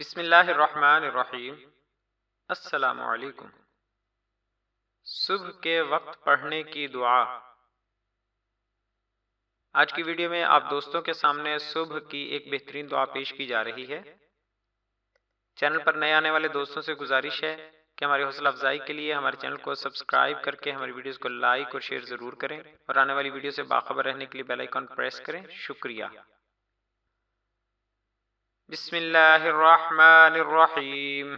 بسم اللہ الرحمن الرحیم۔ السلام علیکم۔ صبح کے وقت پڑھنے کی دعا۔ آج کی ویڈیو میں آپ دوستوں کے سامنے صبح کی ایک بہترین دعا پیش کی جا رہی ہے۔ چینل پر نئے آنے والے دوستوں سے گزارش ہے کہ ہماری حوصلہ افزائی کے لیے ہمارے چینل کو سبسکرائب کر کے ہماری ویڈیوز کو لائک اور شیئر ضرور کریں اور آنے والی ویڈیو سے باخبر رہنے کے لیے بیل آئیکن پریس کریں۔ شکریہ۔ بسم اللہ الرحمن الرحیم۔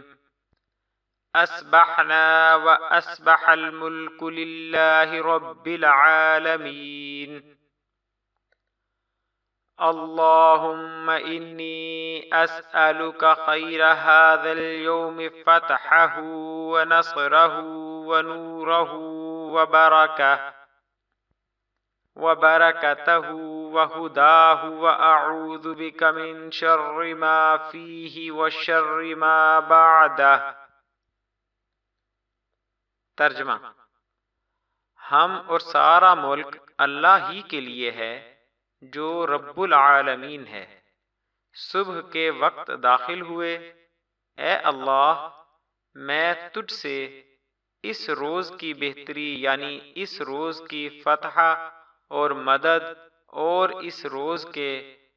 اصبحنا واصبح الملک للہ رب العالمین۔ اللہم انی اسألک خیر هذا اليوم فتحہ ونصرہ ونورہ وبرکتہ وہداہ واعوذ بک من شر ما فیہ وشر ما بعدہ۔ ترجمہ: ہم اور سارا ملک اللہ ہی کے لیے ہے جو رب العالمین ہے۔ صبح کے وقت داخل ہوئے، اے اللہ میں تجھ سے اس روز کی بہتری یعنی اس روز کی فتح اور مدد اور اس روز کے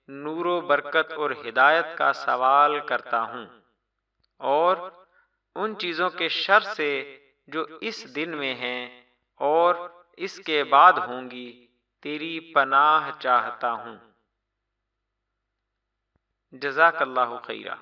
نور و برکت اور ہدایت کا سوال کرتا ہوں، اور ان چیزوں کے شر سے جو اس دن میں ہیں اور اس کے بعد ہوں گی تیری پناہ چاہتا ہوں۔ جزاک اللہ خیرا۔